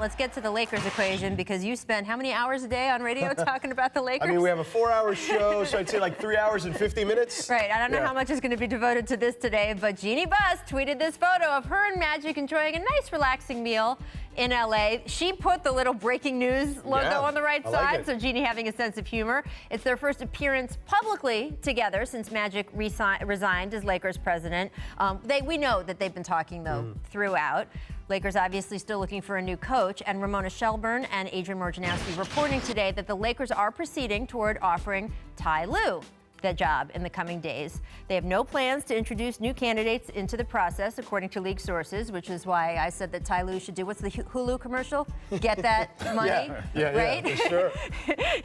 Let's get to the Lakers equation because you spend how many hours a day on radio talking about the Lakers? I mean, we have a 4-hour show, so I'd say like 3 hours and 50 minutes. Right. I don't know how much is going to be devoted to this today, but Jeannie Buss tweeted this photo of her and Magic enjoying a nice, relaxing meal in L.A. She put the little breaking news logo on the right side, so Jeannie having a sense of humor. It's their first appearance publicly together since Magic resigned as Lakers president. We know that they've been talking, though, throughout. Lakers obviously still looking for a new coach, and Ramona Shelburne and Adrian Wojnarowski reporting today that the Lakers are proceeding toward offering Tyronn Lue the job in the coming days. They have no plans to introduce new candidates into the process, according to league sources, which is why I said that Tyronn Lue should do, what's the Hulu commercial? Get that money, right? Yeah, for sure.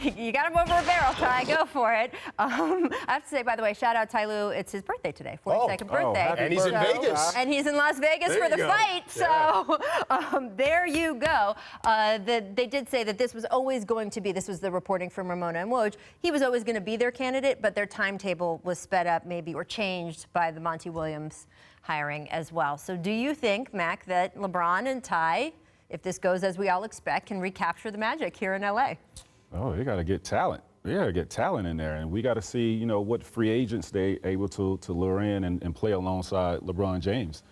You got him over a barrel, Ty, go for it. I have to say, by the way, shout out Tyronn Lue, it's his birthday today, 42nd birthday. And he's in Vegas. And he's in Las Vegas for the fight, so there you go. They did say that this was always going to be, this was the reporting from Ramona and Woj, he was always going to be their candidate, but their timetable was sped up maybe or changed by the Monty Williams hiring as well. So do you think, Mac, that LeBron and Ty, if this goes as we all expect, can recapture the Magic here in LA? Oh, they got to get talent. They got to get talent in there. And we got to see, you know, what free agents they able to lure in and play alongside LeBron James.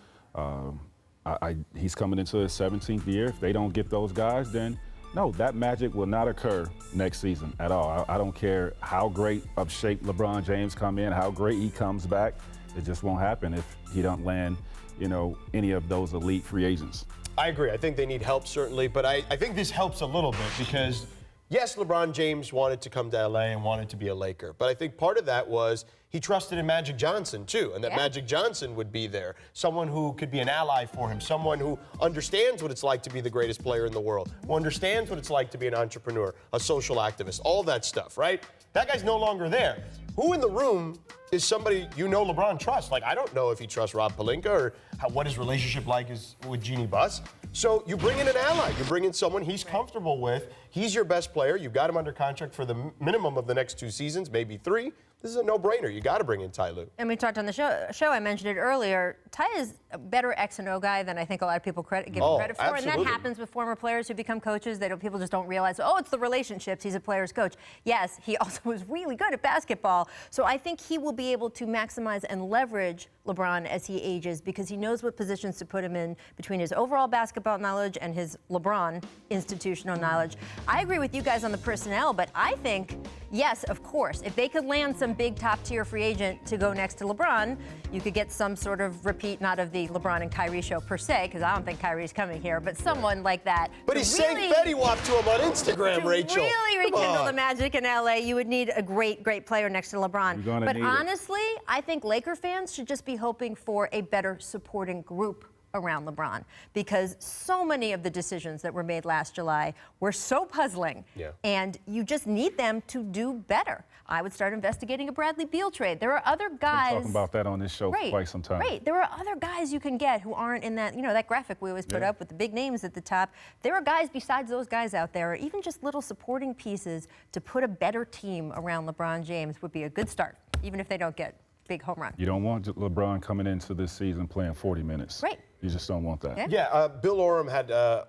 He's coming into his 17th year. If they don't get those guys, then no, that magic will not occur next season at all. I don't care how great of shape LeBron James come in, how great he comes back. It just won't happen if he don't land, you know, any of those elite free agents. I agree. I think they need help, certainly. But I think this helps a little bit because, yes, LeBron James wanted to come to L.A. and wanted to be a Laker. But I think part of that was he trusted in Magic Johnson, too, and that Magic Johnson would be there. Someone who could be an ally for him, someone who understands what it's like to be the greatest player in the world, who understands what it's like to be an entrepreneur, a social activist, all that stuff, right? That guy's no longer there. Who in the room is somebody you know LeBron trusts? Like, I don't know if he trusts Rob Pelinka or what his relationship like is with Jeannie Buss. So you bring in an ally. You bring in someone he's comfortable with. He's your best player. You've got him under contract for the minimum of the next 2 seasons, maybe 3. This is a no-brainer. You got to bring in Tyronn Lue. And we talked on the show, I mentioned it earlier, Ty is a better X and O guy than I think a lot of people give him credit for. Absolutely. And that happens with former players who become coaches. People just don't realize, oh, it's the relationships. He's a player's coach. Yes, he also was really good at basketball. So I think he will be able to maximize and leverage LeBron as he ages because he knows what positions to put him in between his overall basketball knowledge and his LeBron institutional knowledge. I agree with you guys on the personnel, but I think, yes, of course, if they could land some big top-tier free agent to go next to LeBron, you could get some sort of repeat, not of the LeBron and Kyrie show per se, because I don't think Kyrie's coming here, but someone like that. But he sang Fetty Wap to him on Instagram, Rachel. To really rekindle the magic in LA, you would need a great, great player next to LeBron. But honestly, I think Laker fans should just be hoping for a better supporting group around LeBron because so many of the decisions that were made last July were so puzzling and you just need them to do better. I would start investigating a Bradley Beal trade. There are other guys. We're talking about that on this show for quite some time. Right. There are other guys you can get who aren't in that, that graphic we always put up with the big names at the top. There are guys besides those guys out there, or even just little supporting pieces to put a better team around LeBron James would be a good start, even if they don't get big home run. You don't want LeBron coming into this season playing 40 minutes. Right. You just don't want that. Bill Oram had a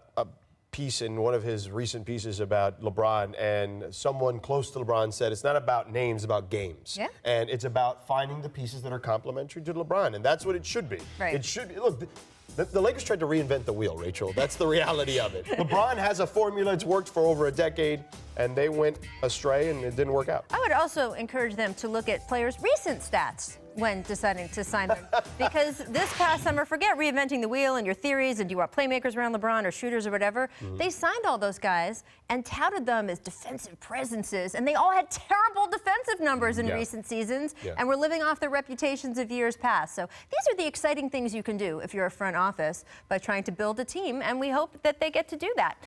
piece in one of his recent pieces about LeBron, and someone close to LeBron said it's not about names, it's about games. And it's about finding the pieces that are complementary to LeBron, and that's what it should be. Right. It should look. The Lakers tried to reinvent the wheel, Rachel. That's the reality of it. LeBron has a formula. It's worked for over a decade, and they went astray, and it didn't work out. I would also encourage them to look at players' recent stats when deciding to sign them. Because this past summer, forget reinventing the wheel and your theories and do you want playmakers around LeBron or shooters or whatever. They signed all those guys and touted them as defensive presences, and they all had terrible defensive numbers in recent seasons and were living off their reputations of years past. So these are the exciting things you can do if you're a front office by trying to build a team, and we hope that they get to do that.